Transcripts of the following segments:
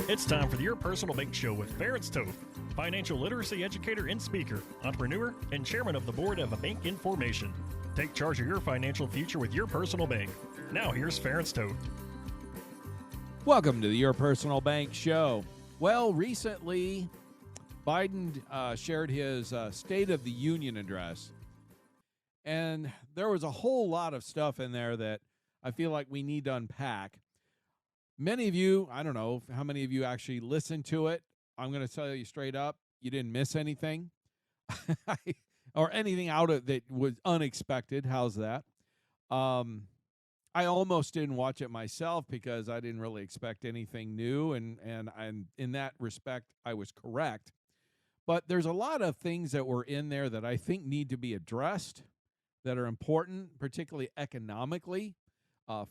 It's time for the Your Personal Bank Show with Ference Toth, financial literacy educator and speaker, entrepreneur, and chairman of the board of a Bank Information. Take charge of your financial future with your personal bank. Now here's Ference Toth. Welcome to the Your Personal Bank Show. Well, recently, Biden shared his State of the Union address, and there was a whole lot of stuff in there that I feel like we need to unpack. Many of you, I don't know how many of you actually listened to it. I'm going to tell you straight up, you didn't miss anything or anything out of that was unexpected. How's that? I almost didn't watch it myself because I didn't really expect anything new, and in that respect, I was correct. But there's a lot of things that were in there that I think need to be addressed, that are important, particularly economically,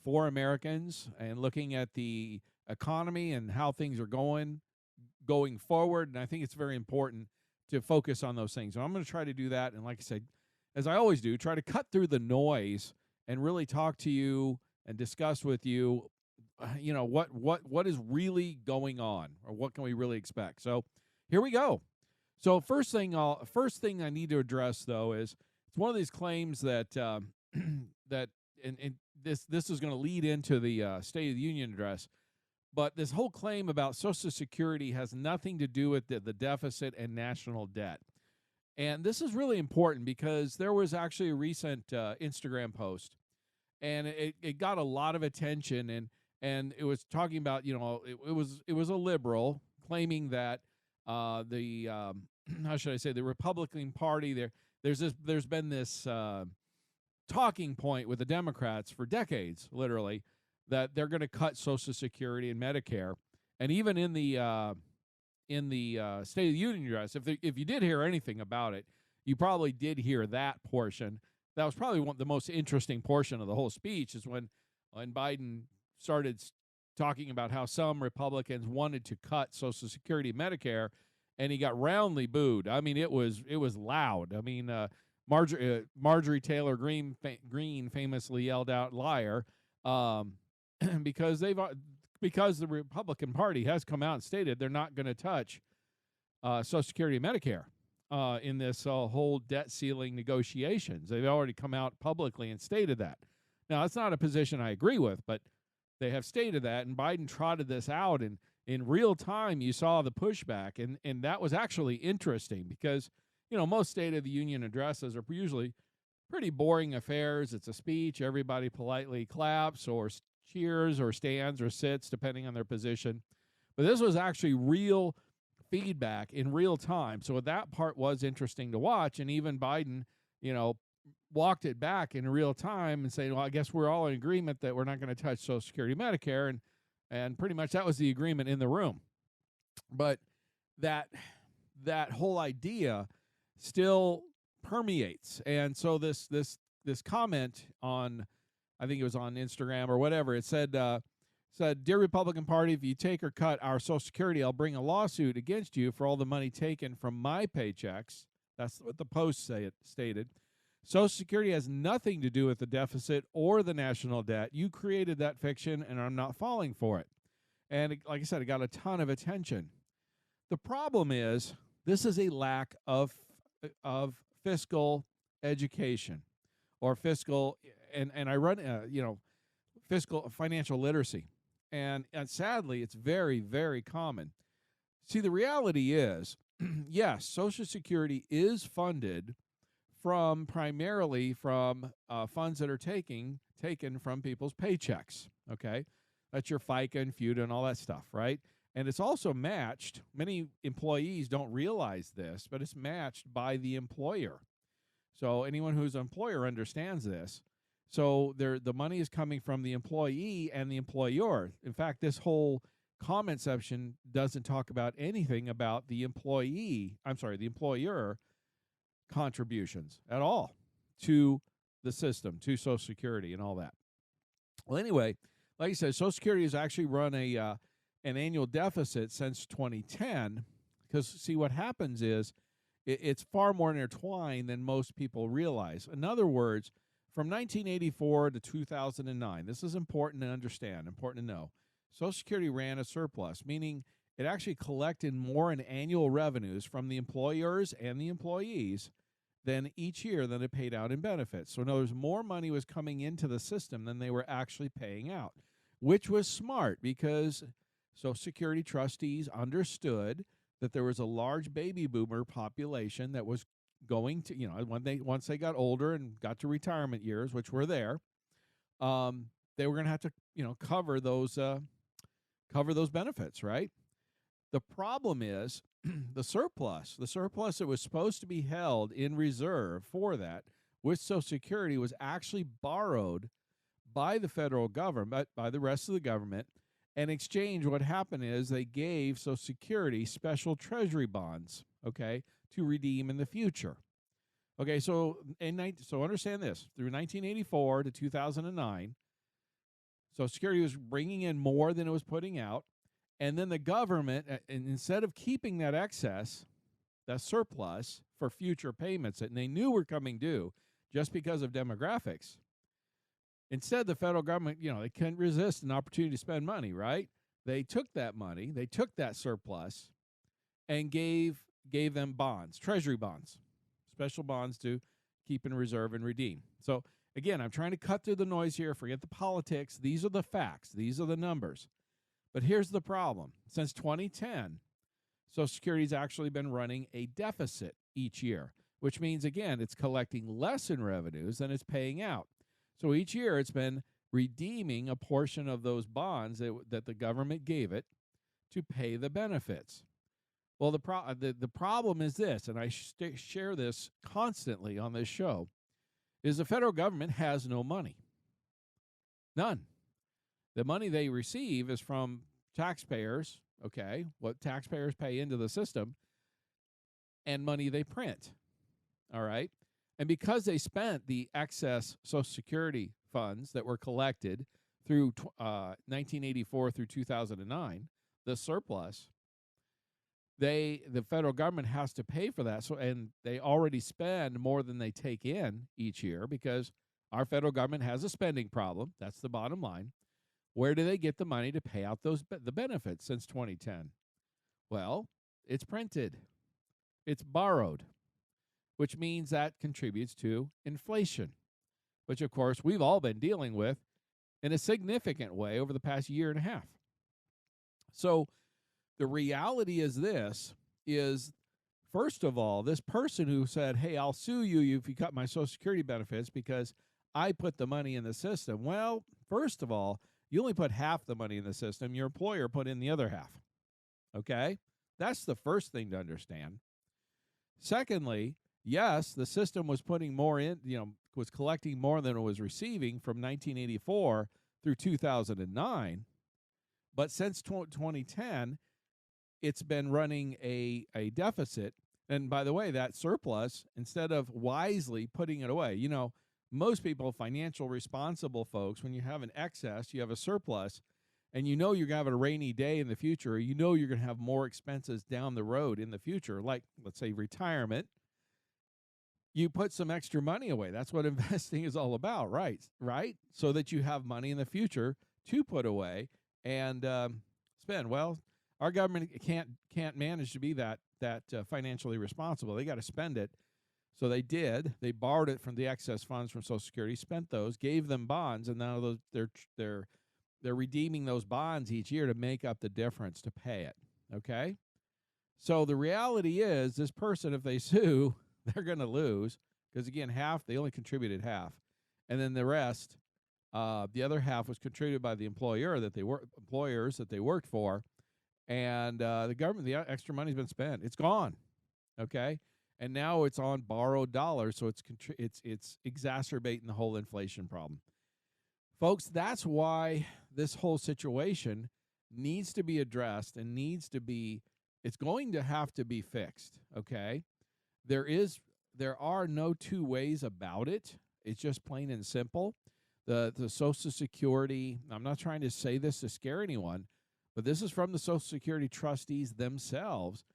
for Americans, and looking at the economy and how things are going forward. And I think it's very important to focus on those things. So I'm going to try to do that. And like I said, as I always do, try to cut through the noise and really talk to you and discuss with you, what is really going on, or what can we really expect. So here we go. So first thing I need to address, though, is it's one of these claims that that and this is going to lead into the State of the Union address. But this whole claim about Social Security has nothing to do with the deficit and national debt. And this is really important because there was actually a recent Instagram post, and it got a lot of attention, and it was talking about, it was a liberal claiming that the how should I say, the Republican Party, there's been this talking point with the Democrats for decades, literally, that they're going to cut Social Security and Medicare. And even in the State of the Union address, if you did hear anything about it, you probably did hear that portion. That was probably the most interesting portion of the whole speech, is when Biden started talking about how some Republicans wanted to cut Social Security and Medicare, and he got roundly booed. I mean, it was loud. I mean, Marjorie Taylor Greene famously yelled out "liar," because the Republican Party has come out and stated they're not going to touch Social Security and Medicare in this whole debt ceiling negotiations. They've already come out publicly and stated that. Now, that's not a position I agree with, but they have stated that, and Biden trotted this out, and in real time you saw the pushback, and that was actually interesting because, most State of the Union addresses are usually pretty boring affairs. It's a speech. Everybody politely claps or cheers or stands or sits, depending on their position. But this was actually real feedback in real time. So that part was interesting to watch. And even Biden, walked it back in real time and saying, well, I guess we're all in agreement that we're not going to touch Social Security, Medicare. And pretty much that was the agreement in the room. But that whole idea still permeates. And so this comment on, I think it was on Instagram or whatever, it said, "Dear Republican Party, if you take or cut our Social Security, I'll bring a lawsuit against you for all the money taken from my paychecks." That's what the post stated. "Social Security has nothing to do with the deficit or the national debt. You created that fiction, and I'm not falling for it." And like I said, it got a ton of attention. The problem is this is a lack of fiscal education, or fiscal, and I run fiscal financial literacy, and sadly it's very, very common. See, the reality is, yes, Social Security is funded primarily from funds that are taken from people's paychecks. Okay, that's your FICA and FUTA and all that stuff, right? And it's also matched. Many employees don't realize this, but it's matched by the employer. So anyone who's an employer understands this. So the money is coming from the employee and the employer. In fact, this whole comment section doesn't talk about anything about the employer contributions at all to the system, to Social Security and all that. Well, anyway, like I said, Social Security has actually run an annual deficit since 2010, because, see, what happens is it's far more intertwined than most people realize. In other words, from 1984 to 2009, this is important to understand, important to know, Social Security ran a surplus, meaning it actually collected more in annual revenues from the employers and the employees than each year than it paid out in benefits. So in other words, more money was coming into the system than they were actually paying out, which was smart because Social Security trustees understood that there was a large baby boomer population that was going to, once they got older and got to retirement years, which were there, they were going to have to, cover those benefits, right? The problem is the surplus that was supposed to be held in reserve for that with Social Security was actually borrowed by the federal government, by the rest of the government. In exchange, what happened is they gave Social Security special treasury bonds, okay, to redeem in the future. Okay, so understand this. Through 1984 to 2009, Social Security was bringing in more than it was putting out. And then the government, instead of keeping that excess, that surplus for future payments that they knew were coming due just because of demographics, instead the federal government, they couldn't resist an opportunity to spend money, right? They took that money, they took that surplus, and gave them bonds, treasury bonds, special bonds to keep in reserve and redeem. So again, I'm trying to cut through the noise here, forget the politics. These are the facts. These are the numbers. But here's the problem. Since 2010, Social Security's actually been running a deficit each year, which means, again, it's collecting less in revenues than it's paying out. So each year it's been redeeming a portion of those bonds that the government gave it to pay the benefits. Well, the problem is this, and I share this constantly on this show, is the federal government has no money. None. The money they receive is from taxpayers, okay, what taxpayers pay into the system, and money they print, all right? And because they spent the excess Social Security funds that were collected through 1984 through 2009, the surplus, the federal government has to pay for that. So, and they already spend more than they take in each year because our federal government has a spending problem. That's the bottom line. Where do they get the money to pay out the benefits since 2010? Well, it's printed. It's borrowed, which means that contributes to inflation, which, of course, we've all been dealing with in a significant way over the past year and a half. So the reality is this, first of all, this person who said, hey, I'll sue you if you cut my Social Security benefits because I put the money in the system. Well, first of all, you only put half the money in the system. Your employer put in the other half. Okay? That's the first thing to understand. Secondly, yes, the system was putting more in, was collecting more than it was receiving from 1984 through 2009. But since 2010, it's been running a deficit. And by the way, that surplus, instead of wisely putting it away, most people, financial responsible folks, when you have an excess, you have a surplus, and you're going to have a rainy day in the future, or you're going to have more expenses down the road in the future, like, let's say, retirement, you put some extra money away. That's what investing is all about, right? So that you have money in the future to put away and spend. Well, our government can't manage to be that financially responsible. They got to spend it. So they did. They borrowed it from the excess funds from Social Security, spent those, gave them bonds, and now they're redeeming those bonds each year to make up the difference to pay it. Okay? So the reality is, this person, if they sue, they're going to lose because, again, they only contributed half, and then the rest, the other half was contributed by the employers that they worked for, and the government. The extra money's been spent. It's gone. Okay. And now it's on borrowed dollars, so it's exacerbating the whole inflation problem. Folks, that's why this whole situation needs to be addressed and it's going to have to be fixed, okay? There are no two ways about it. It's just plain and simple. The Social Security, I'm not trying to say this to scare anyone, but this is from the Social Security trustees themselves.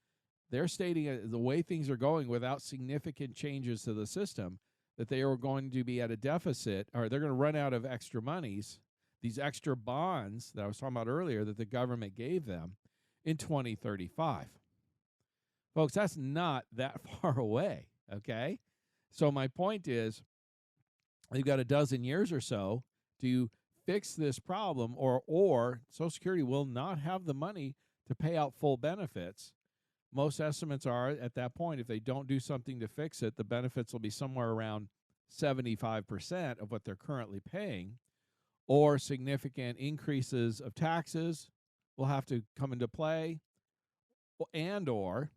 They're stating the way things are going without significant changes to the system, that they are going to be at a deficit, or they're going to run out of extra monies, these extra bonds that I was talking about earlier that the government gave them, in 2035. Folks, that's not that far away, okay? So my point is, they've got a dozen years or so to fix this problem, or Social Security will not have the money to pay out full benefits. Most estimates are at that point, if they don't do something to fix it, the benefits will be somewhere around 75% of what they're currently paying, or significant increases of taxes will have to come into play, and or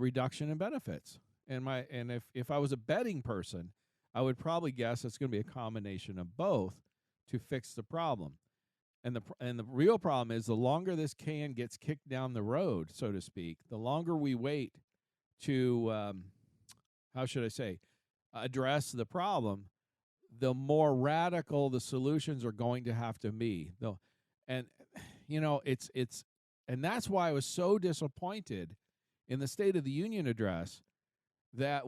reduction in benefits. And if I was a betting person, I would probably guess it's going to be a combination of both to fix the problem. And the real problem is, the longer this can gets kicked down the road, so to speak, the longer we wait to address the problem, the more radical the solutions are going to have to be. And and that's why I was so disappointed in the State of the Union address that,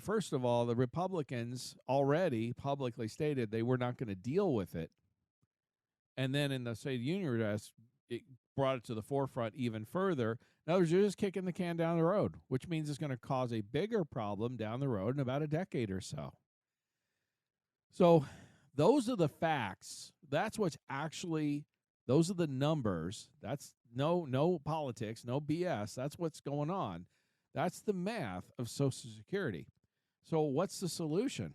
first of all, the Republicans already publicly stated they were not going to deal with it. And then in the State of the Union address, it brought it to the forefront even further. In other words, you're just kicking the can down the road, which means it's going to cause a bigger problem down the road in about a decade or so. So those are the facts. That's what's actually, those are the numbers. That's no politics, no BS. That's what's going on. That's the math of Social Security. So what's the solution?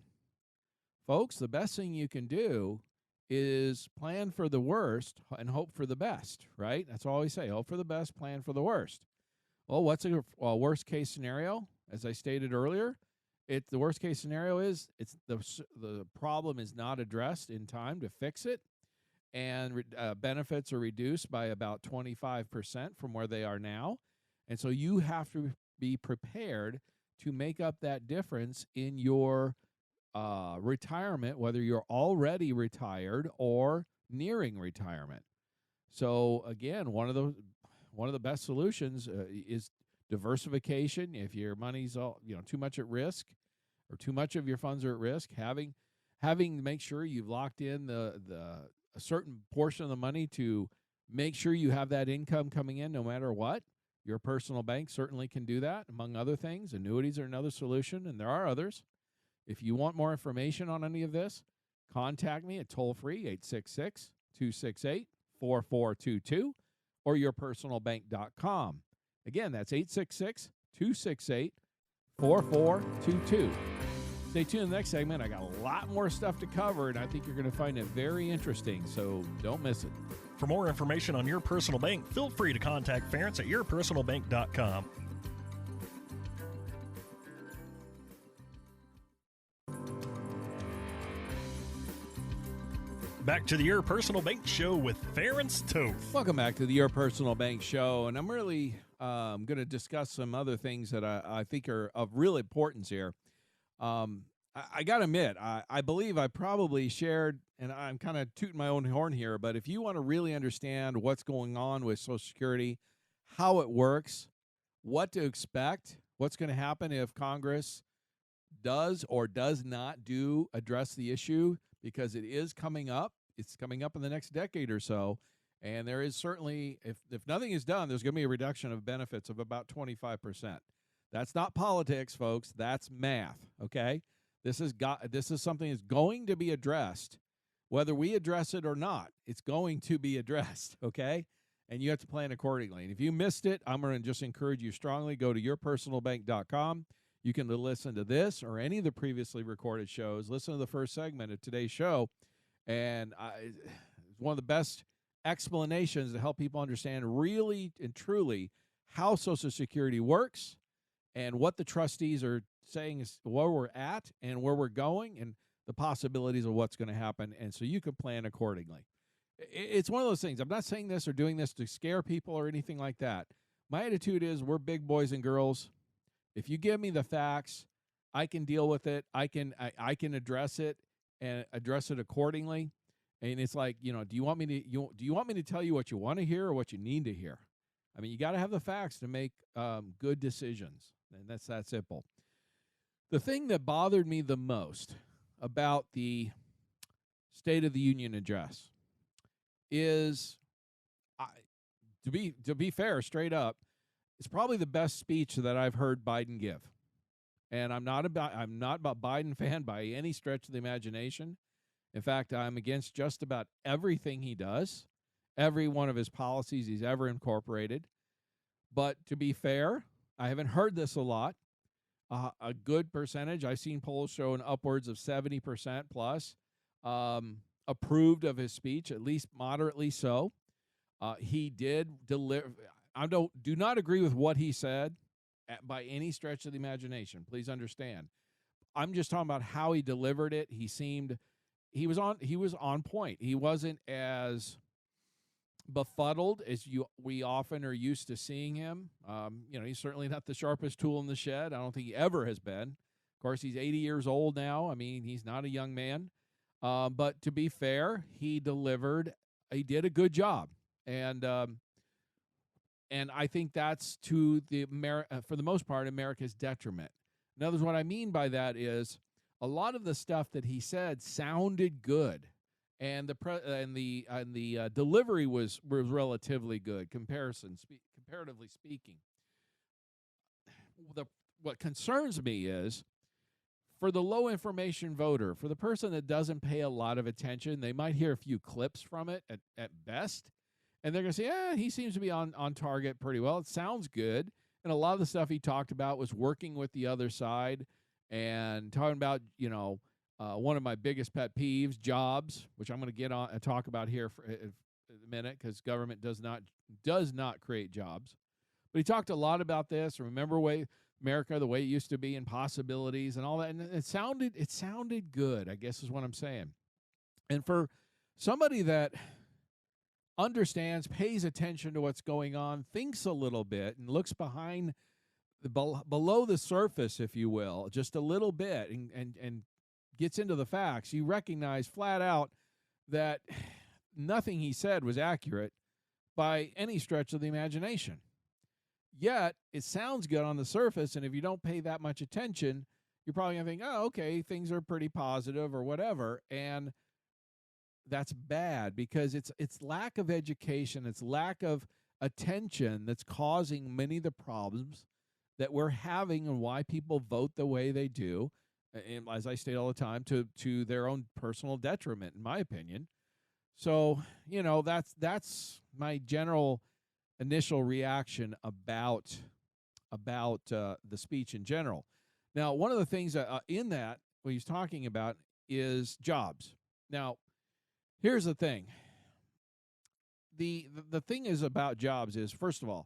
Folks, the best thing you can do is plan for the worst and hope for the best, right? That's all we say. Hope for the best, plan for the worst. Well, what's a worst case scenario? As I stated earlier, the worst case scenario is the problem is not addressed in time to fix it, and benefits are reduced by about 25% from where they are now. And so you have to be prepared to make up that difference in your retirement, whether you're already retired or nearing retirement. So again, one of the best solutions is diversification. If your money's too much at risk, or too much of your funds are at risk, having make sure you've locked in a certain portion of the money to make sure you have that income coming in no matter what. Your personal bank certainly can do that, among other things. Annuities are another solution, and there are others. If you want more information on any of this, contact me at toll-free 866-268-4422 or yourpersonalbank.com. Again, that's 866-268-4422. Stay tuned in the next segment. I got a lot more stuff to cover, and I think you're going to find it very interesting, so don't miss it. For more information on Your Personal Bank, feel free to contact Ference at yourpersonalbank.com. Back to the Your Personal Bank Show with Ference Toth. Welcome back to the Your Personal Bank Show, and I'm really going to discuss some other things that I think are of real importance here. I got to admit, I believe I probably shared, and I'm kind of tooting my own horn here, but if you want to really understand what's going on with Social Security, how it works, what to expect, what's going to happen if Congress does or does not address the issue, because it is coming up. It's coming up in the next decade or so, and there is certainly, if nothing is done, there's going to be a reduction of benefits of about 25%. That's not politics, folks. That's math, okay? This is something that's going to be addressed. Whether we address it or not, it's going to be addressed, okay? And you have to plan accordingly. And if you missed it, I'm going to just encourage you strongly, go to yourpersonalbank.com. You can listen to this or any of the previously recorded shows. Listen to the first segment of today's show. And it's one of the best explanations to help people understand really and truly how Social Security works and what the trustees are saying is where we're at and where we're going and the possibilities of what's going to happen. And so you can plan accordingly. It's one of those things. I'm not saying this or doing this to scare people or anything like that. My attitude is we're big boys and girls. If you give me the facts, I can deal with it. I can address it and address it accordingly. And it's like, do you want me to tell you what you want to hear or what you need to hear? I mean, you got to have the facts to make good decisions, and that's that simple. The thing that bothered me the most about the State of the Union address is to be fair, straight up, it's probably the best speech that I've heard Biden give. And I'm not a Biden fan by any stretch of the imagination. In fact, I'm against just about everything he does, every one of his policies he's ever incorporated. But to be fair, I haven't heard this a lot. A good percentage, I've seen polls showing upwards of 70% plus approved of his speech, at least moderately so. He did deliver. Do not agree with what he said by any stretch of the imagination. Please understand. I'm just talking about how he delivered it. He was on point. He wasn't as befuddled as we often are used to seeing him. He's certainly not the sharpest tool in the shed. I don't think he ever has been. Of course, he's 80 years old now. I mean, he's not a young man. But to be fair, he delivered. He did a good job, and I think that's to for the most part, America's detriment. In other words, what I mean by that is a lot of the stuff that he said sounded good, and the delivery was relatively good, comparatively speaking. What concerns me is for the low information voter, for the person that doesn't pay a lot of attention, they might hear a few clips from it at best, and they're going to say, he seems to be on target pretty well. It sounds good. And a lot of the stuff he talked about was working with the other side and talking about, one of my biggest pet peeves, jobs, which I'm going to get on and talk about here for a minute, because government does not create jobs. But he talked a lot about this. Remember America, the way it used to be, and possibilities and all that. And it sounded good, I guess is what I'm saying. And for somebody that understands, pays attention to what's going on, thinks a little bit, and looks behind below the surface, if you will, just a little bit, and gets into the facts, you recognize flat out that nothing he said was accurate by any stretch of the imagination. Yet, it sounds good on the surface, and if you don't pay that much attention, you're probably going to think, okay, things are pretty positive or whatever, and that's bad, because it's lack of education, it's lack of attention that's causing many of the problems that we're having and why people vote the way they do, and as I state all the time, to their own personal detriment, in my opinion. So, that's my general initial reaction about the speech in general. Now, one of the things in that what he's talking about is jobs. Now, here's the thing. The thing is about jobs is, first of all,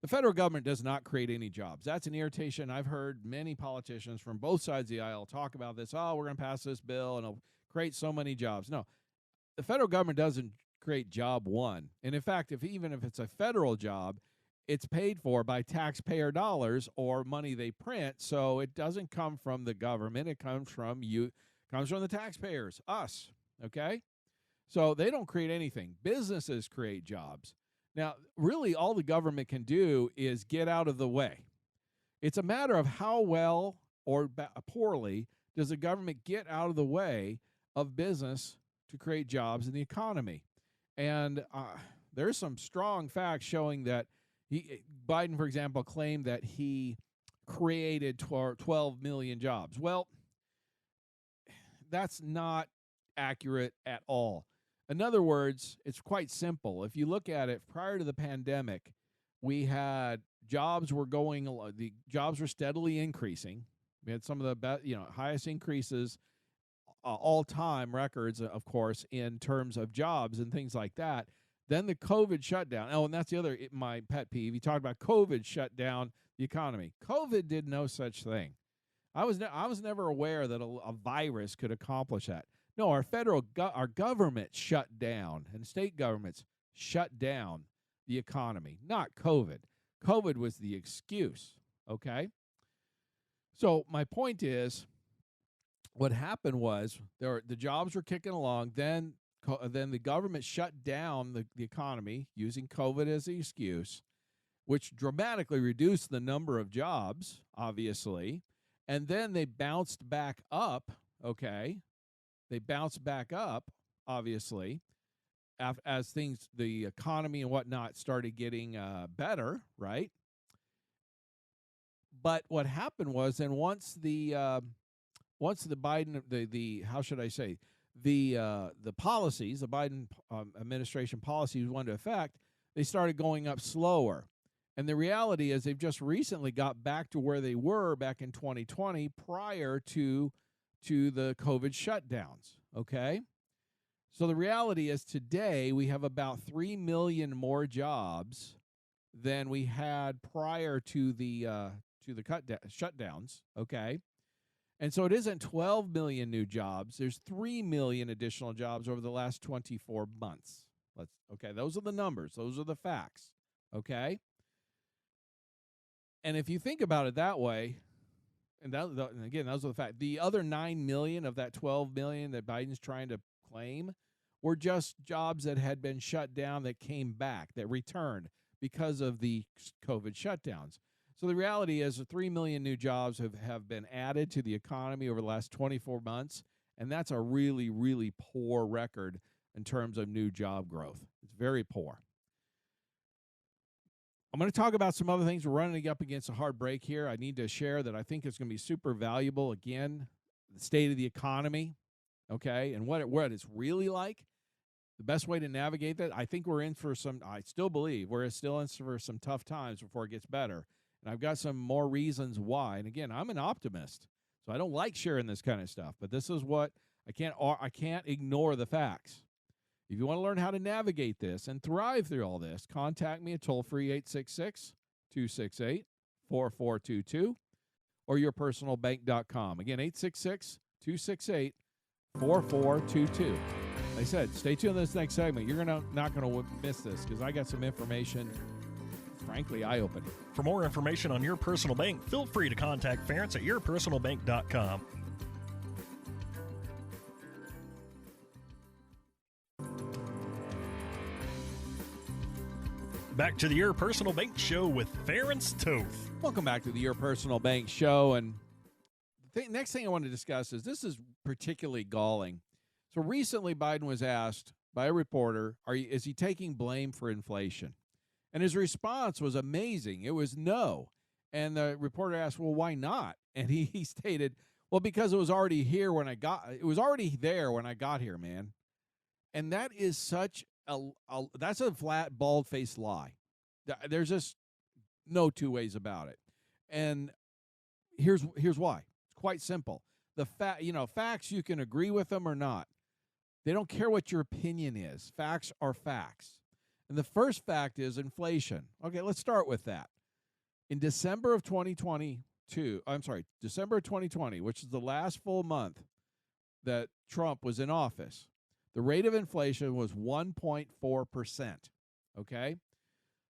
the federal government does not create any jobs. That's an irritation. I've heard many politicians from both sides of the aisle talk about this. We're going to pass this bill and it'll create so many jobs. No, the federal government doesn't create job one. And in fact, even if it's a federal job, it's paid for by taxpayer dollars or money they print. So it doesn't come from the government. It comes from the taxpayers, us. Okay? So they don't create anything. Businesses create jobs. Now, really, all the government can do is get out of the way. It's a matter of how well or poorly does the government get out of the way of business to create jobs in the economy. And there's some strong facts showing that Biden, for example, claimed that he created 12 million jobs. Well, that's not accurate at all. In other words, it's quite simple. If you look at it, prior to the pandemic, we had the jobs were steadily increasing. We had some of the highest increases, all-time records, of course, in terms of jobs and things like that. Then the COVID shutdown. And that's the other my pet peeve. He talked about COVID shut down the economy. COVID did no such thing. I was never aware that a virus could accomplish that. No, our government shut down, and state governments shut down the economy, not COVID. COVID was the excuse, okay? So my point is, what happened was the jobs were kicking along, then the government shut down the economy using COVID as the excuse, which dramatically reduced the number of jobs, obviously, and then they bounced back up, okay? They bounced back up, obviously, as things, the economy and whatnot started getting better, right? But what happened was, then once the Biden, the how should I say, the policies, the Biden administration policies went into effect, they started going up slower. And the reality is they've just recently got back to where they were back in 2020 prior to the COVID shutdowns, okay? So the reality is today we have about 3 million more jobs than we had prior to the shutdowns, okay? And so it isn't 12 million new jobs. There's 3 million additional jobs over the last 24 months. Okay, those are the numbers. Those are the facts, okay? And if you think about it that way, and again, those are the facts. The other 9 million of that 12 million that Biden's trying to claim were just jobs that had been shut down that came back, that returned because of the COVID shutdowns. So the reality is 3 million new jobs have been added to the economy over the last 24 months, and that's a really, really poor record in terms of new job growth. It's very poor. I'm going to talk about some other things. We're running up against a hard break here. I need to share that I think it's going to be super valuable. Again, the state of the economy, okay, and what it's really like. The best way to navigate that, I think we're in for I still believe we're still in for some tough times before it gets better. And I've got some more reasons why. And again, I'm an optimist, so I don't like sharing this kind of stuff. But this is what I can't ignore the facts. If you want to learn how to navigate this and thrive through all this, contact me at toll-free 866-268-4422 or yourpersonalbank.com. Again, 866-268-4422. Like I said, stay tuned to this next segment. You're not going to miss this because I got some information, frankly, eye-opening. For more information on Your Personal Bank, feel free to contact Ference at yourpersonalbank.com. Back to the Your Personal Bank Show with Ference Toth. Welcome back to the Your Personal Bank Show. And the next thing I want to discuss is this is particularly galling. So recently Biden was asked by a reporter, is he taking blame for inflation? And his response was amazing. It was no. And the reporter asked, well, why not? And he stated, well, because it was already there when I got here, man. And that is such that's a flat, bald-faced lie. There's just no two ways about it. And here's why. It's quite simple. Facts, you can agree with them or not. They don't care what your opinion is. Facts are facts. And the first fact is inflation. Okay, let's start with that. In December of 2020, which is the last full month that Trump was in office, the rate of inflation was 1.4%, okay?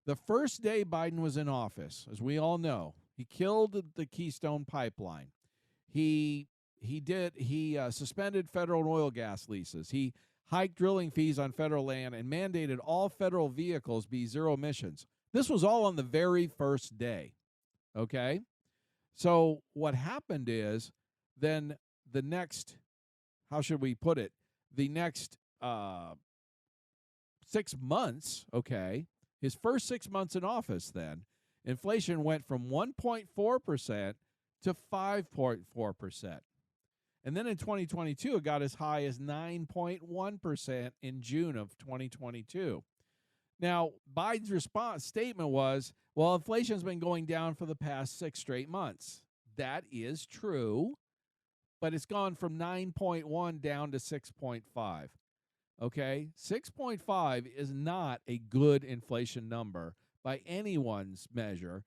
The first day Biden was in office, as we all know, he killed the Keystone Pipeline. He suspended federal oil gas leases. He hiked drilling fees on federal land and mandated all federal vehicles be zero emissions. This was all on the very first day, okay? So what happened is then the next, how should we put it? The next 6 months, okay, his first 6 months in office then, inflation went from 1.4% to 5.4%. And then in 2022, it got as high as 9.1% in June of 2022. Now, Biden's statement was, well, inflation's been going down for the past 6 straight months. That is true. But it's gone from 9.1 down to 6.5. Okay? 6.5 is not a good inflation number by anyone's measure,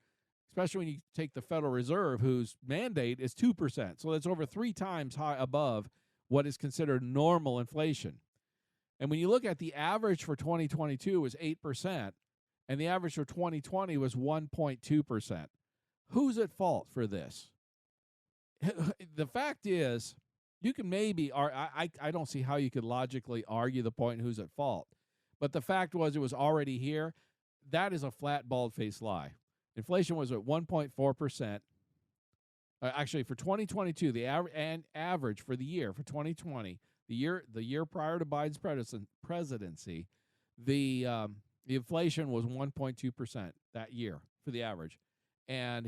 especially when you take the Federal Reserve, whose mandate is 2%. So that's over 3 times high above what is considered normal inflation. And when you look at the average for 2022 was 8%, and the average for 2020 was 1.2%. Who's at fault for this? The fact is, you can maybe, I don't see how you could logically argue the point who's at fault. But the fact was it was already here. That is a flat, bald-faced lie. Inflation was at 1.4%. Actually, for 2022, the average for the year, for 2020, the year prior to Biden's presidency, the inflation was 1.2% that year for the average, and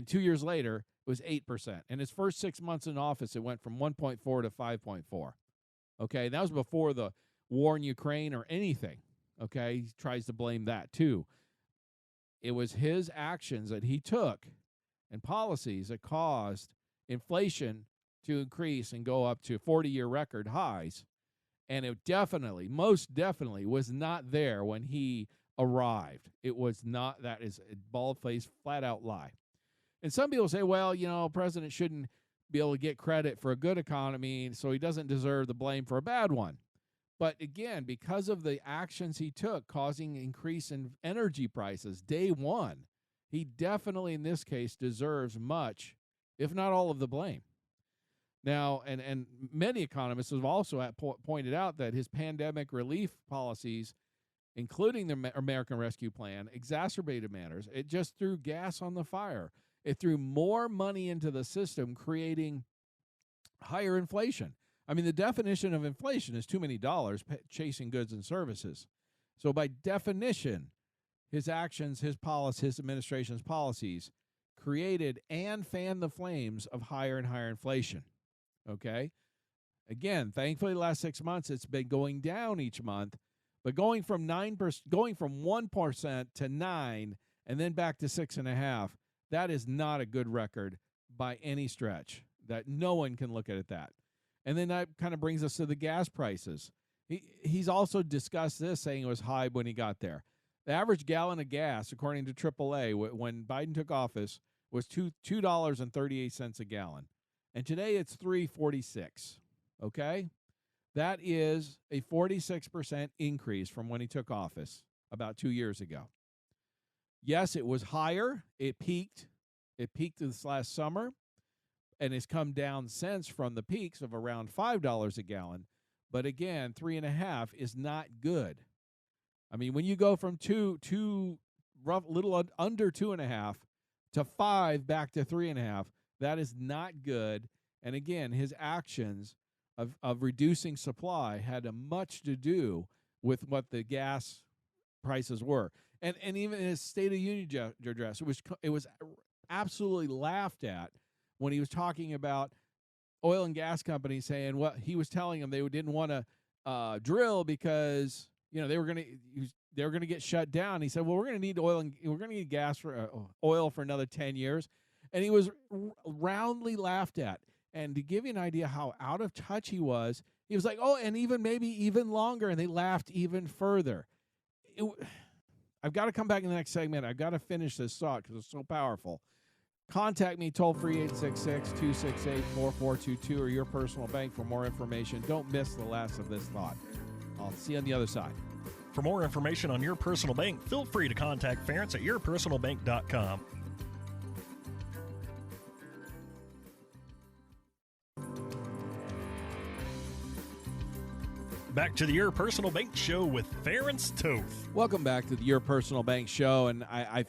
2 years later it was 8%. In his first 6 months in office, it went from 1.4 to 5.4. Okay, that was before the war in Ukraine or anything. Okay, he tries to blame that too. It was his actions that he took and policies that caused inflation to increase and go up to 40-year record highs. And it definitely, most definitely, was not there when he arrived. It was not. That is a bald-faced, flat-out lie. And some people say, well, a president shouldn't be able to get credit for a good economy, so he doesn't deserve the blame for a bad one. But again, because of the actions he took causing increase in energy prices day one, he definitely in this case deserves much, if not all of the blame. Now, and many economists have also pointed out that his pandemic relief policies, including the American Rescue Plan, exacerbated matters. It just threw gas on the fire. It threw more money into the system, creating higher inflation. I mean, the definition of inflation is too many dollars chasing goods and services. So by definition, his actions, his policies, his administration's policies created and fanned the flames of higher and higher inflation. Okay? Again, thankfully, the last 6 months, it's been going down each month, but going from 1% to 9% and then back to 6.5%, that is not a good record by any stretch. That no one can look at it that. And then that kind of brings us to the gas prices. He's also discussed this, saying it was high when he got there. The average gallon of gas, according to AAA, when Biden took office, was $2.38 a gallon. And today it's $3.46. Okay? That is a 46% increase from when he took office about 2 years ago. Yes, it was higher. It peaked. It peaked this last summer and has come down since from the peaks of around $5 a gallon. But again, 3.5 is not good. I mean, when you go from little under 2.5 to 5 back to 3.5, that is not good. And again, his actions of reducing supply had much to do with what the gas prices were. And even in his State of Union address, it was absolutely laughed at when he was talking about oil and gas companies saying what he was telling them they didn't want to drill because they were going to get shut down. He said, "Well, we're going to need we're going to need gas for oil for another 10 years," and he was roundly laughed at. And to give you an idea how out of touch he was like, "Oh, and maybe even longer," and they laughed even further. I've got to come back in the next segment. I've got to finish this thought because it's so powerful. Contact me toll-free 866-268-4422 or your personal bank for more information. Don't miss the last of this thought. I'll see you on the other side. For more information on Your Personal Bank, feel free to contact Ference at yourpersonalbank.com. Back to the Your Personal Bank Show with Ference Toth. Welcome back to the Your Personal Bank Show. And I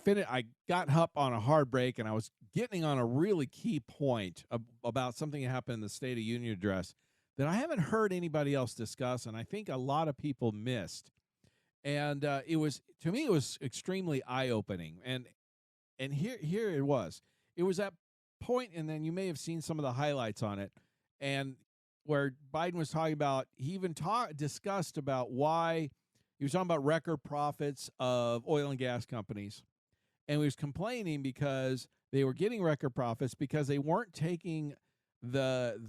got up on a hard break, and I was getting on a really key point about something that happened in the State of Union address that I haven't heard anybody else discuss, and I think a lot of people missed. And it was extremely eye-opening. And here it was. It was that point, and then you may have seen some of the highlights on it, and where Biden was talking about, he even discussed about why he was talking about record profits of oil and gas companies. And he was complaining because they were getting record profits because they weren't taking their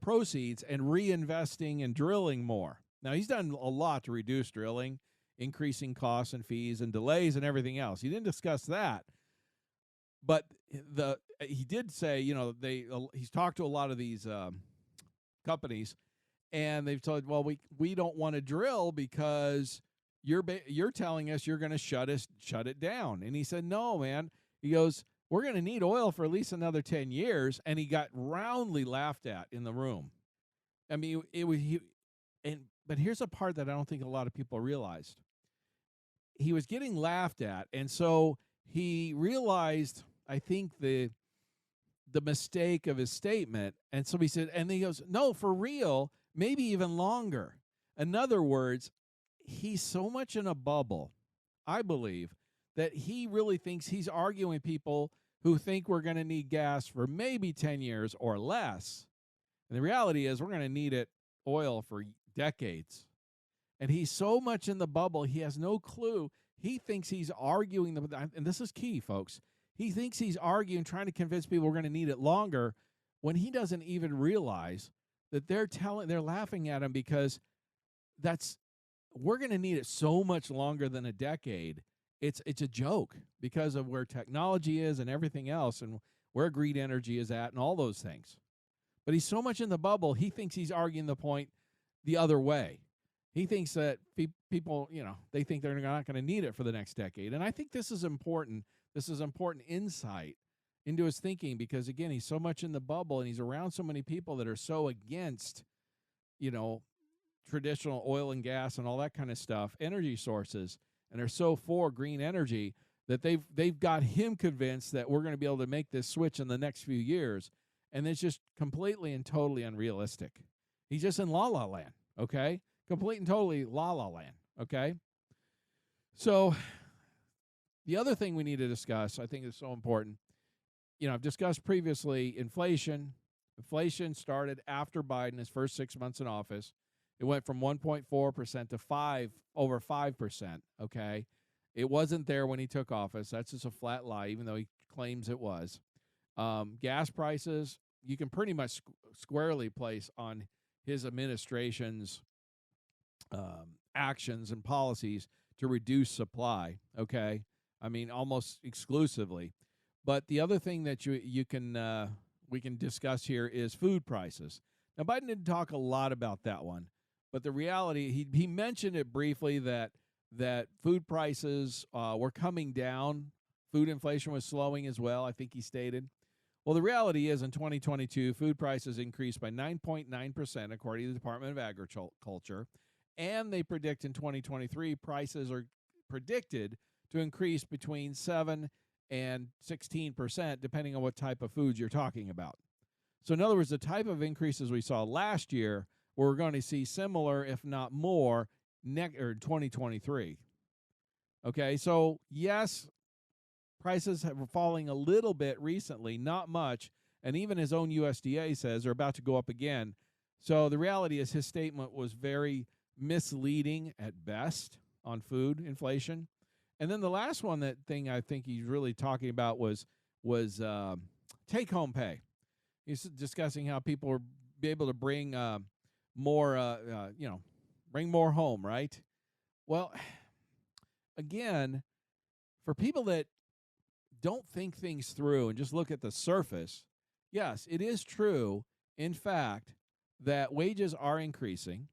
proceeds and reinvesting and drilling more. Now, he's done a lot to reduce drilling, increasing costs and fees and delays and everything else. He didn't discuss that. But he did say, he's talked to a lot of these companies, and they've told, well, we don't want to drill because you're telling us you're going to shut it down. And he said, no, man. He goes, we're going to need oil for at least another 10 years. And he got roundly laughed at in the room. I mean, but here's a part that I don't think a lot of people realized. He was getting laughed at, and so he realized, I think, the mistake of his statement. And so he said, and he goes, no, for real, maybe even longer. In other words, he's so much in a bubble, I believe, that he really thinks he's arguing people who think we're going to need gas for maybe 10 years or less. And the reality is we're going to need oil for decades. And he's so much in the bubble, he has no clue. He thinks he's arguing, and this is key, folks. He thinks he's arguing, trying to convince people we're going to need it longer, when he doesn't even realize that they're laughing at him because we're going to need it so much longer than a decade. It's a joke because of where technology is and everything else, and where green energy is at and all those things. But he's so much in the bubble, he thinks he's arguing the point the other way. He thinks that people, they think they're not going to need it for the next decade. And I think this is important. This is important insight into his thinking because, again, he's so much in the bubble and he's around so many people that are so against, traditional oil and gas and all that kind of stuff, energy sources, and are so for green energy that they've got him convinced that we're going to be able to make this switch in the next few years. And it's just completely and totally unrealistic. He's just in la-la land, okay? Complete and totally la-la land, okay? So the other thing we need to discuss, I think is so important, I've discussed previously inflation. Inflation started after Biden, his first 6 months in office. It went from 1.4% to over 5%, okay? It wasn't there when he took office. That's just a flat lie, even though he claims it was. Gas prices, you can pretty much squarely place on his administration's actions and policies to reduce supply, okay? I mean, almost exclusively. But the other thing that we can discuss here is food prices. Now, Biden didn't talk a lot about that one, but the reality, he mentioned it briefly that food prices were coming down. Food inflation was slowing as well, I think he stated. Well, the reality is in 2022, food prices increased by 9.9%, according to the Department of Agriculture. And they predict in 2023, prices are predicted to increase between 7 and 16%, depending on what type of foods you're talking about. So in other words, the type of increases we saw last year, we're going to see similar, if not more, in 2023. Okay, so yes, prices have been falling a little bit recently, not much, and even his own USDA says they're about to go up again. So the reality is his statement was very misleading at best on food inflation. And then the last thing I think he's really talking about was take-home pay. He's discussing how people will be able to bring bring more home, right? Well, again, for people that don't think things through and just look at the surface, yes, it is true, in fact, that wages are increasing.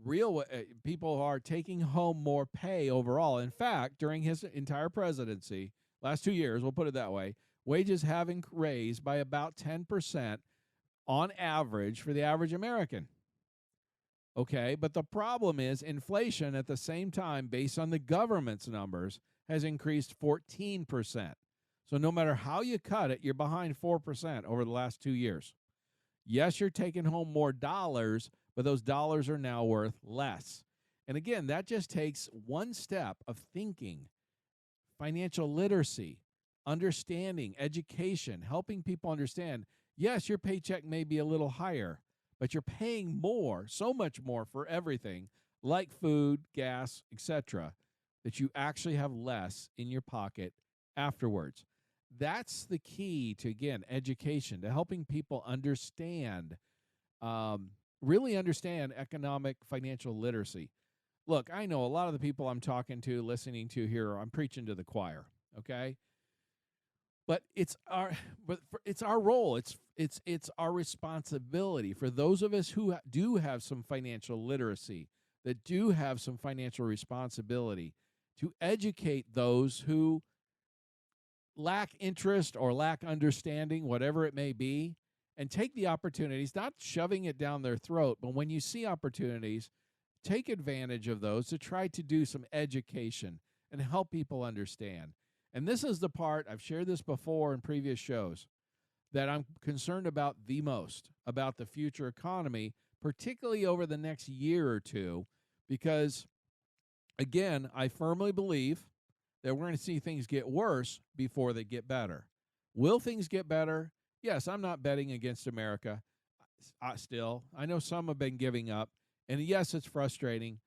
Real people are taking home more pay overall. In fact, during his entire presidency, last 2 years, we'll put it that way, wages have raised by about 10% on average for the average American. Okay, but the problem is inflation at the same time, based on the government's numbers, has increased 14%. So no matter how you cut it, you're behind 4% over the last 2 years. Yes, you're taking home more dollars, but those dollars are now worth less. And again, that just takes one step of thinking, financial literacy, understanding, education, helping people understand, yes, your paycheck may be a little higher, but you're paying more, so much more for everything, like food, gas, etc., that you actually have less in your pocket afterwards. That's the key to, again, education, to helping people understand, really understand economic financial literacy. Look, I know a lot of the people I'm talking to, listening to here, I'm preaching to the choir, okay? But it's our role. It's our responsibility for those of us who do have some financial literacy, that do have some financial responsibility, to educate those who lack interest or lack understanding, whatever it may be, and take the opportunities, not shoving it down their throat, but when you see opportunities, take advantage of those to try to do some education and help people understand. And this is the part, I've shared this before in previous shows, that I'm concerned about the most, about the future economy, particularly over the next year or two, because, again, I firmly believe that we're going to see things get worse before they get better. Will things get better? Yes, I'm not betting against America. Still, I know some have been giving up, and yes, it's frustrating,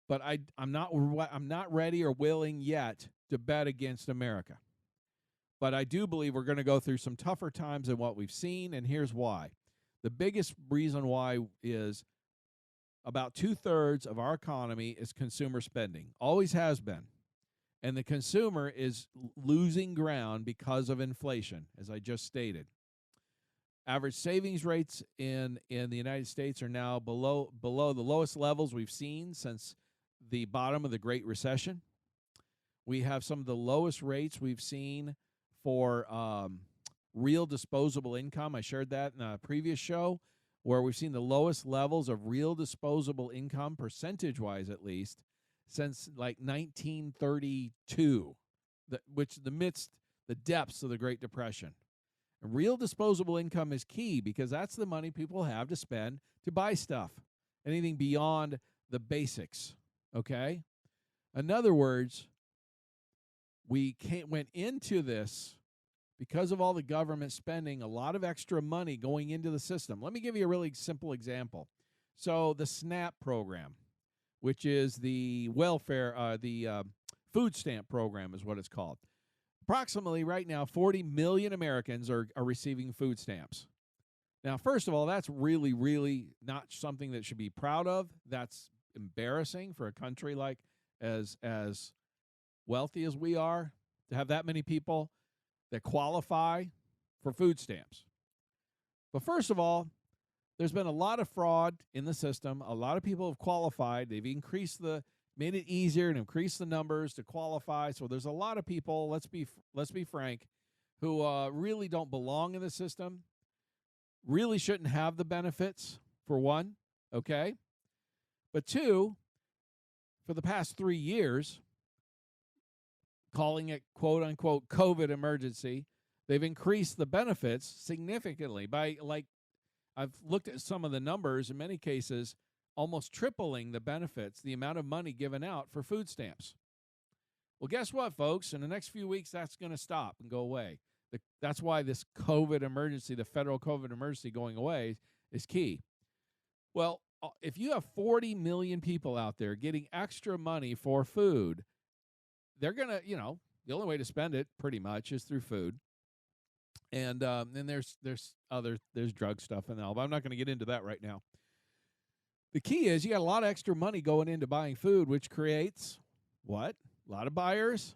but I'm not ready or willing yet to bet against America. But I do believe we're going to go through some tougher times than what we've seen, and here's why. The biggest reason why is about 2/3 of our economy is consumer spending. Always has been. And the consumer is losing ground because of inflation, as I just stated. Average savings rates in the United States are now below the lowest levels we've seen since the bottom of the Great Recession. We have some of the lowest rates we've seen for real disposable income. I shared that in a previous show, where we've seen the lowest levels of real disposable income, percentage-wise at least, since like 1932, which amidst the depths of the Great Depression. And real disposable income is key because that's the money people have to spend to buy stuff, anything beyond the basics, okay? In other words, we went into this because of all the government spending, a lot of extra money going into the system. Let me give you a really simple example. So the SNAP program, which is the food stamp program is what it's called. Approximately right now, 40 million Americans are receiving food stamps. Now, first of all, that's really, really not something that should be proud of. That's embarrassing for a country like as wealthy as we are to have that many people that qualify for food stamps. But first of all, there's been a lot of fraud in the system. A lot of people have qualified. They've made it easier and increased the numbers to qualify. So there's a lot of people, let's be frank, who really don't belong in the system, really shouldn't have the benefits, for one, okay? But two, for the past 3 years, calling it quote-unquote COVID emergency, they've increased the benefits significantly by, like, I've looked at some of the numbers, in many cases, almost tripling the benefits, the amount of money given out for food stamps. Well, guess what, folks? In the next few weeks, that's going to stop and go away. That's why this COVID emergency, the federal COVID emergency going away, is key. Well, if you have 40 million people out there getting extra money for food, they're going to, the only way to spend it pretty much is through food. And then there's drug stuff and all, but I'm not going to get into that right now. The key is you got a lot of extra money going into buying food, which creates what? A lot of buyers.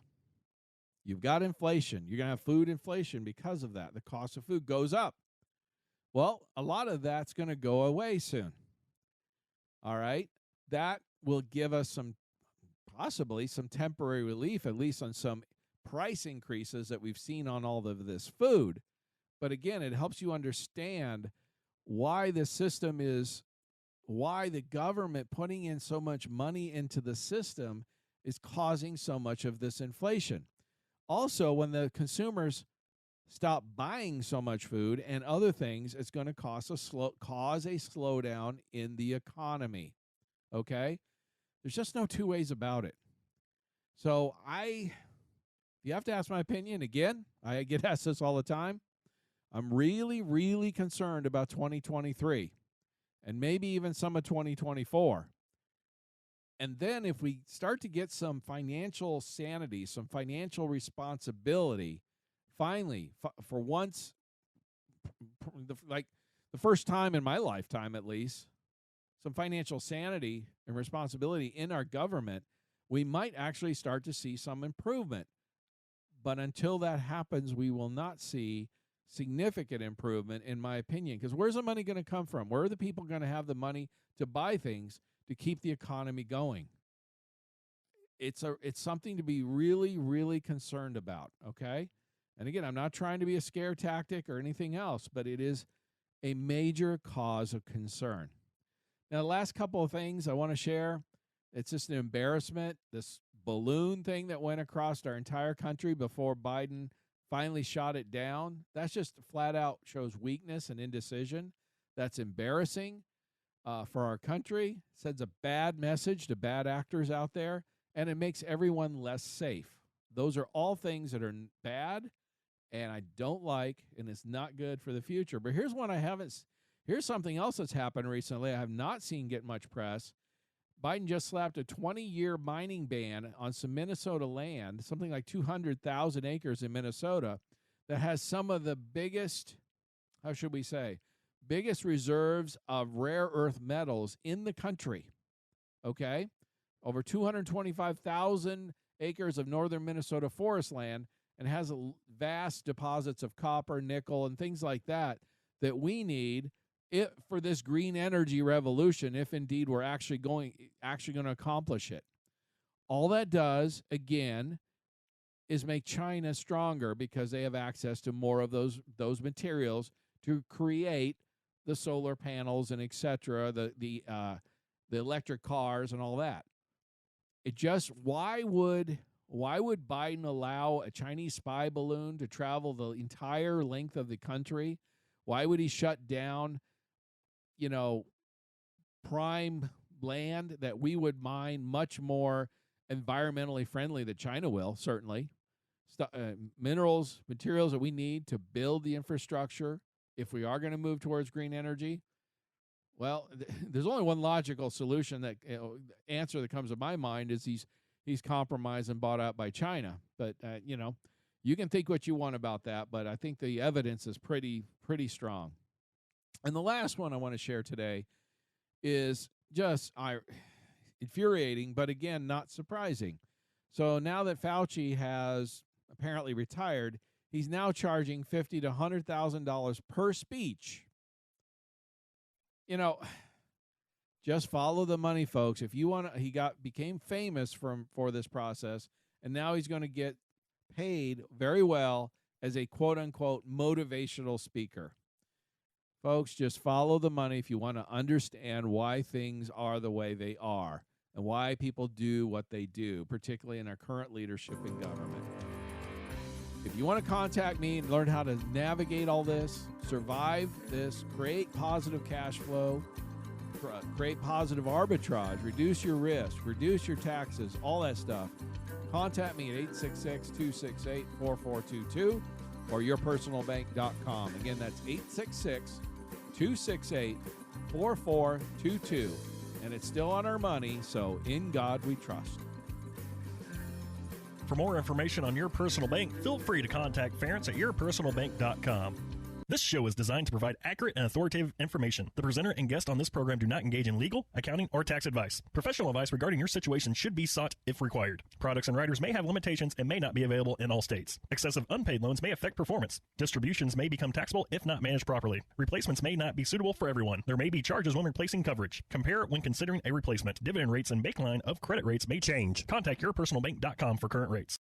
You've got inflation. You're going to have food inflation because of that. The cost of food goes up. Well, a lot of that's going to go away soon. All right? That will give us possibly some temporary relief, at least on some price increases that we've seen on all of this food. But again, it helps you understand why the system why the government putting in so much money into the system is causing so much of this inflation. Also, when the consumers stop buying so much food and other things, it's going to cause a slowdown in the economy. Okay? There's just no two ways about it. So you have to ask my opinion again. I get asked this all the time. I'm really, really concerned about 2023 and maybe even some of 2024. And then if we start to get some financial sanity, some financial responsibility, finally, for once, like the first time in my lifetime at least, some financial sanity and responsibility in our government, we might actually start to see some improvement. But until that happens, we will not see significant improvement, in my opinion, because where's the money going to come from? Where are the people going to have the money to buy things to keep the economy going? It's something to be really, really concerned about, okay? And again, I'm not trying to be a scare tactic or anything else, but it is a major cause of concern. Now, the last couple of things I want to share, it's just an embarrassment. This balloon thing that went across our entire country before Biden finally shot it down, that's just flat out shows weakness and indecision. That's embarrassing. for our country, sends a bad message to bad actors out there, and it makes everyone less safe. Those are all things that are bad and I don't like, and it's not good for the future. But here's one here's something else that's happened recently I have not seen get much press. Biden just slapped a 20-year mining ban on some Minnesota land, something like 200,000 acres in Minnesota, that has some of the biggest, how should we say, biggest reserves of rare earth metals in the country. Okay? Over 225,000 acres of northern Minnesota forest land, and has vast deposits of copper, nickel, and things like that we need for this green energy revolution, if indeed we're actually going to accomplish it. All that does, again, is make China stronger because they have access to more of those materials to create the solar panels and etc., the electric cars and all that. It just why would Biden allow a Chinese spy balloon to travel the entire length of the country? Why would he shut down, prime land that we would mine much more environmentally friendly than China will, certainly? Materials that we need to build the infrastructure if we are going to move towards green energy. Well, there's only one logical solution answer that comes to my mind is he's compromised and bought out by China. But, you can think what you want about that, but I think the evidence is pretty strong. And the last one I want to share today is just infuriating, but again, not surprising. So now that Fauci has apparently retired, he's now charging $50,000 to $100,000 per speech. Just follow the money, folks. If you want to, became famous for this process, and now he's going to get paid very well as a quote unquote motivational speaker. Folks, just follow the money if you want to understand why things are the way they are and why people do what they do, particularly in our current leadership in government. If you want to contact me and learn how to navigate all this, survive this, create positive cash flow, create positive arbitrage, reduce your risk, reduce your taxes, all that stuff, contact me at 866-268-4422 or yourpersonalbank.com. Again, that's 866-268-4422. And it's still on our money, so in God we trust. For more information on Your Personal Bank, feel free to contact Ference at yourpersonalbank.com. This show is designed to provide accurate and authoritative information. The presenter and guest on this program do not engage in legal, accounting, or tax advice. Professional advice regarding your situation should be sought if required. Products and riders may have limitations and may not be available in all states. Excessive unpaid loans may affect performance. Distributions may become taxable if not managed properly. Replacements may not be suitable for everyone. There may be charges when replacing coverage. Compare when considering a replacement. Dividend rates and baseline of credit rates may change. Contact yourpersonalbank.com for current rates.